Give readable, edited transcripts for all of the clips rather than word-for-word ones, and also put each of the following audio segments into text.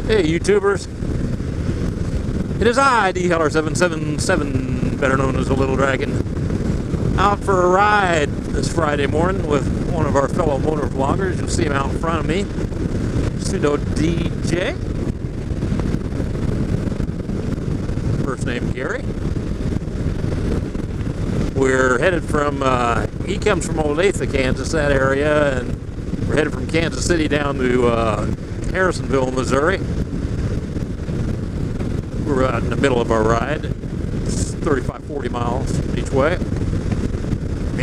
Hey YouTubers, it is I, DHeller777, better known as the Little Dragon, out for a ride this Friday morning with one of our fellow motor vloggers. You'll see him out in front of me, pseudo DJ, first name Gary. We're headed from, he comes from Olathe, Kansas, that area, and we're headed from Kansas City down to Harrisonville, Missouri. We're out in the middle of our ride. It's 35-40 miles each way.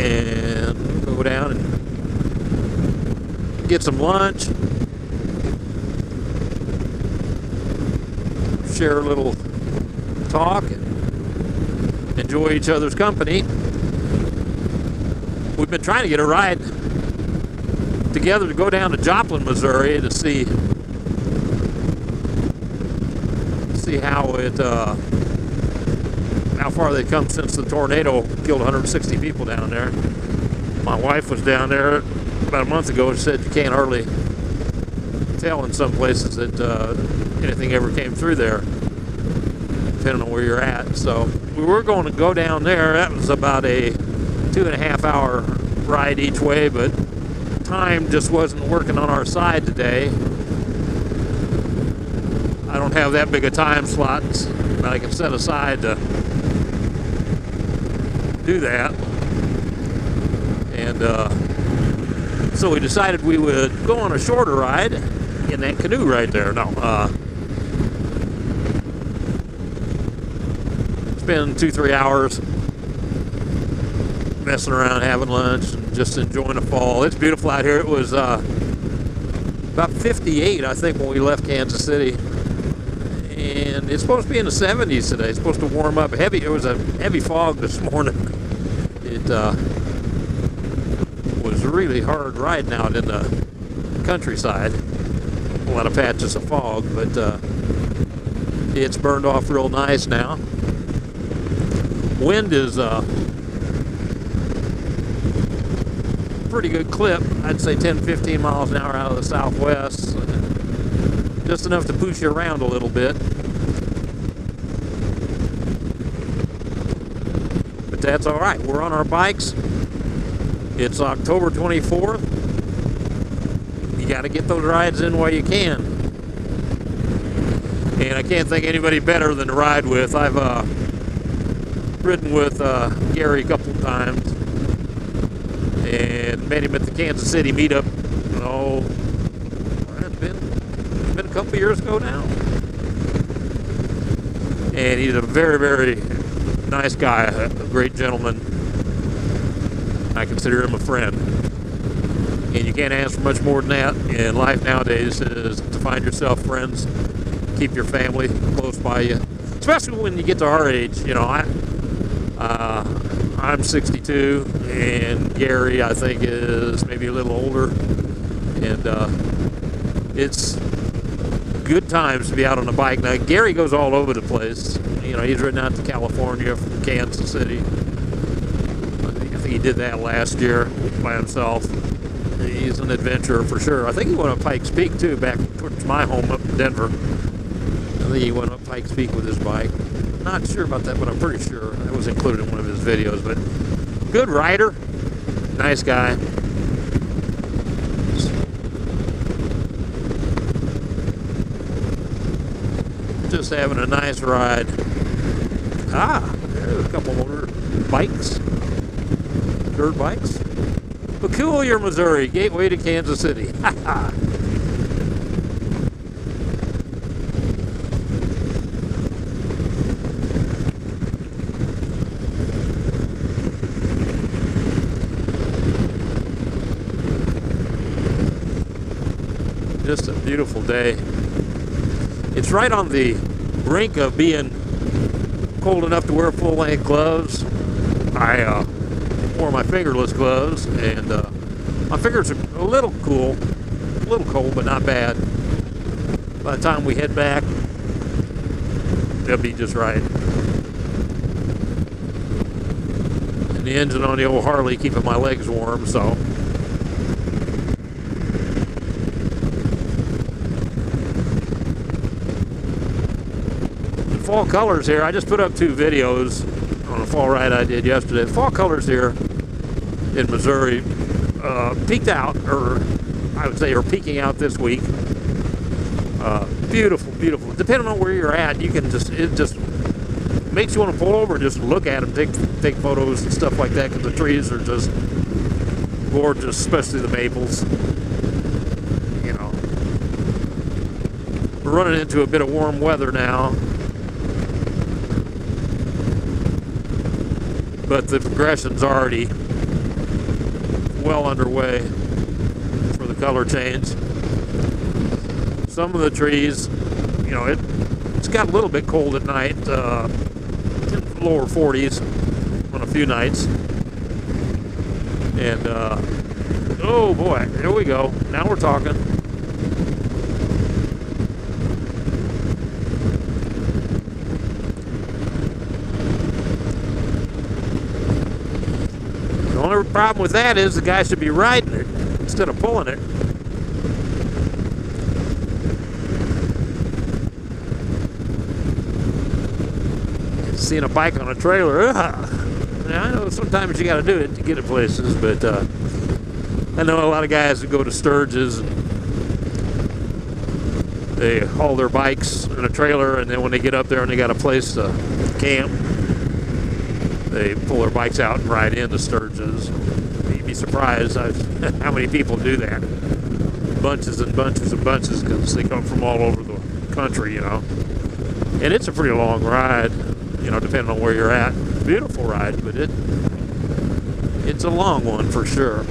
And we'll go down and get some lunch. Share a little talk and enjoy each other's company. We've been trying to get a ride together to go down to Joplin, Missouri to see how far they've come since the tornado killed 160 people down there. My wife was down there about a month ago and said you can't hardly tell in some places that anything ever came through there, depending on where you're at. So we were going to go down there. That was about a 2.5 hour ride each way, but time just wasn't working on our side today. I don't have that big a time slot that I can set aside to do that. And so we decided we would go on a shorter ride in that canoe right there. No, spend 2-3 hours messing around, having lunch, and just enjoying the fall. It's beautiful out here. It was about 58, I think, when we left Kansas City. And it's supposed to be in the 70s today. It's supposed to warm up heavy. It was a heavy fog this morning. It was really hard riding out in the countryside. A lot of patches of fog, but it's burned off real nice now. Wind is pretty good clip. I'd say 10-15 miles an hour out of the southwest. Just enough to push you around a little bit. But that's all right. We're on our bikes. It's October 24th. You got to get those rides in while you can. And I can't think anybody better than to ride with. I've ridden with Gary a couple of times and met him at the Kansas City meetup. Oh, it's been a couple years ago now. And he's a very, very nice guy, a great gentleman. I consider him a friend. And you can't ask for much more than that in life nowadays, is to find yourself friends, keep your family close by you, especially when you get to our age. You know, I'm 62, and Gary, I think, is maybe a little older, and it's good times to be out on a bike. Now, Gary goes all over the place. You know, he's ridden out to California from Kansas City. I think he did that last year by himself. He's an adventurer for sure. I think he went up Pikes Peak too, back towards my home up in Denver. I think he went up Pikes Peak with his bike. Not sure about that, but I'm pretty sure that was included in one of his videos. But good rider, nice guy. Just having a nice ride. There's a couple more bikes, dirt bikes. Peculiar, Missouri, gateway to Kansas City. Just a beautiful day. It's right on the brink of being cold enough to wear full-length gloves. I wore my fingerless gloves, and my fingers are a little cold, but not bad. By the time we head back, they'll be just right. And the engine on the old Harley keeping my legs warm, so fall colors here. I just put up 2 videos on a fall ride I did yesterday. The fall colors here in Missouri peaked out, or I would say are peaking out this week. Beautiful, beautiful. Depending on where you're at, you can it just makes you want to pull over and just look at them, take photos and stuff like that, because the trees are just gorgeous, especially the maples. You know, we're running into a bit of warm weather now, but the progression's already well underway for the color change. Some of the trees, you know, it's got a little bit cold at night, lower 40s on a few nights. And, oh boy, here we go. Now we're talking. The only problem with that is the guy should be riding it instead of pulling it. Seeing a bike on a trailer, I know sometimes you got to do it to get it places, but I know a lot of guys that go to Sturgis and they haul their bikes in a trailer, and then when they get up there and they got a place to camp, they pull their bikes out and ride into Sturgis. You'd be surprised how many people do that. Bunches and bunches and bunches, because they come from all over the country, you know. And it's a pretty long ride, you know, depending on where you're at. Beautiful ride, but it's a long one for sure.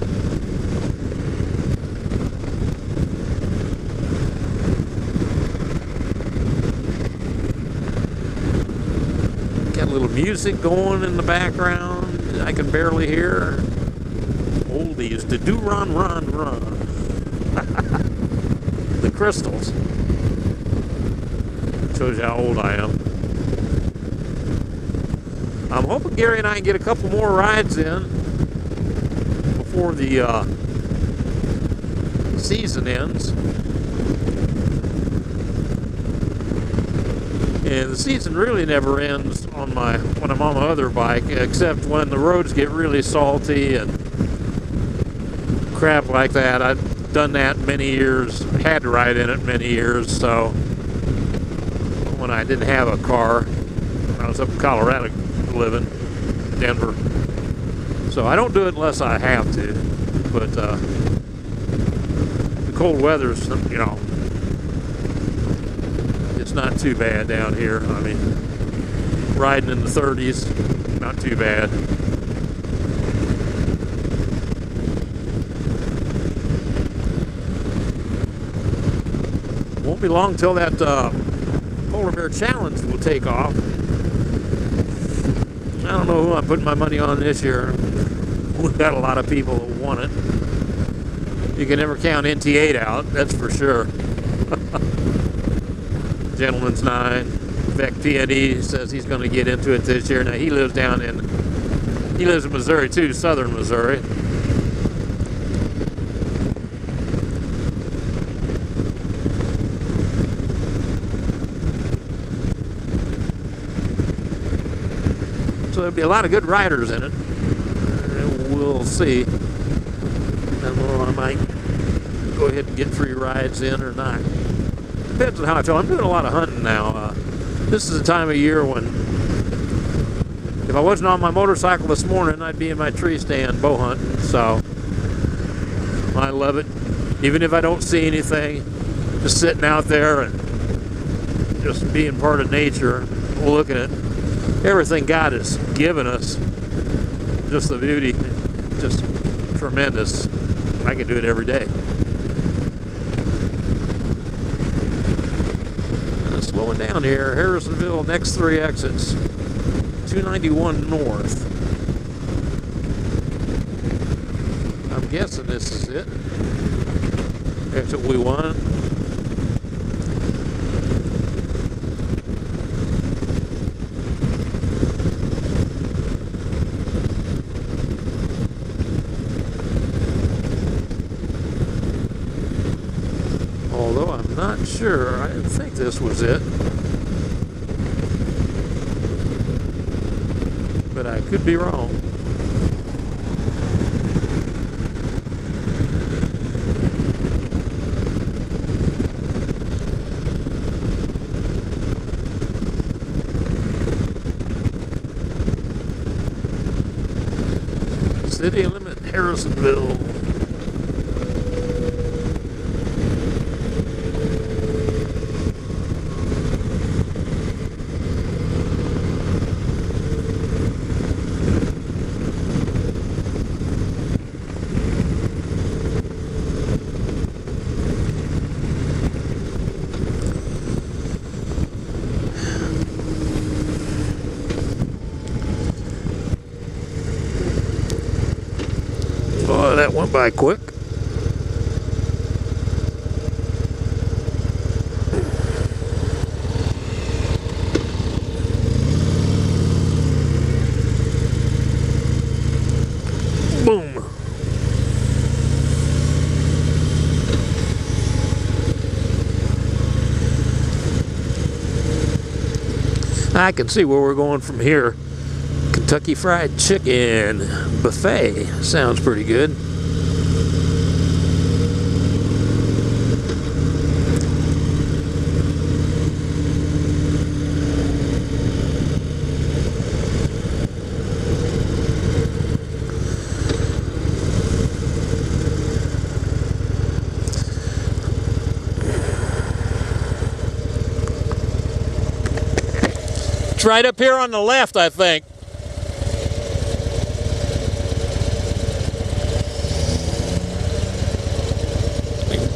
Got a little music going in the background I can barely hear. Oldies to do run, run, run. The Crystals. Shows you how old I am. I'm hoping Gary and I can get a couple more rides in before the season ends. And the season really never ends on when I'm on my other bike, except when the roads get really salty and crap like that. I've done that many years, had to ride in it many years, so when I didn't have a car, I was up in Colorado living, Denver. So I don't do it unless I have to, but the cold weather's, you know, it's not too bad down here. I mean, riding in the 30s, not too bad. Won't be long till that Polar Bear Challenge will take off. I don't know who I'm putting my money on this year. We've got a lot of people that want it. You can never count NT8 out, that's for sure. Gentleman's 9. Vec P&E says he's going to get into it this year. Now he lives in Missouri too, southern Missouri. So there'll be a lot of good riders in it. We'll see. I might go ahead and get free rides in or not. Depends on how I feel. I'm doing a lot of hunting now. This is the time of year when, if I wasn't on my motorcycle this morning, I'd be in my tree stand bow hunting. So I love it. Even if I don't see anything, just sitting out there and just being part of nature, looking at everything God has given us, just the beauty, just tremendous. I can do it every day. Slowing down here, Harrisonville, next 3 exits, 291 north. I'm guessing this is it. Exit we want. Although I'm not sure, I think this was it. but I could be wrong. City limit, Harrisonville. Oh, that went by quick. Boom. I can see where we're going from here. Kentucky Fried Chicken Buffet sounds pretty good. It's right up here on the left, I think.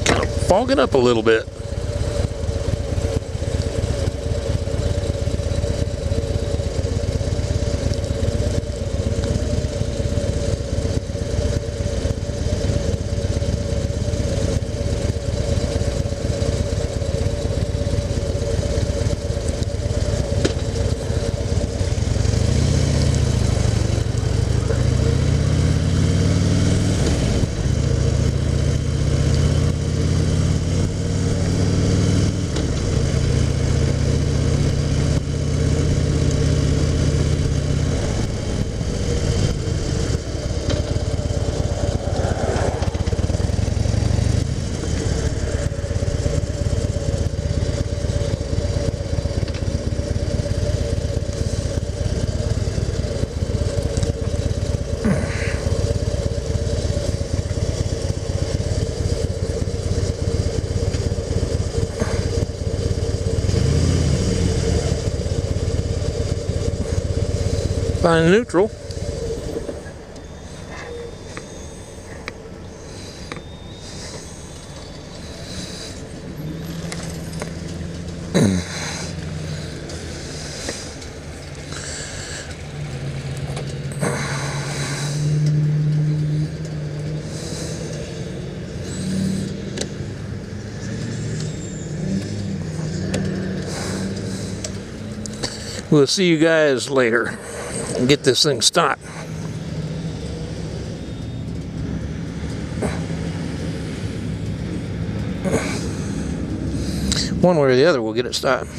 Kind of fogging up a little bit. Find neutral. We'll see you guys later and get this thing stopped. One way or the other, we'll get it stopped.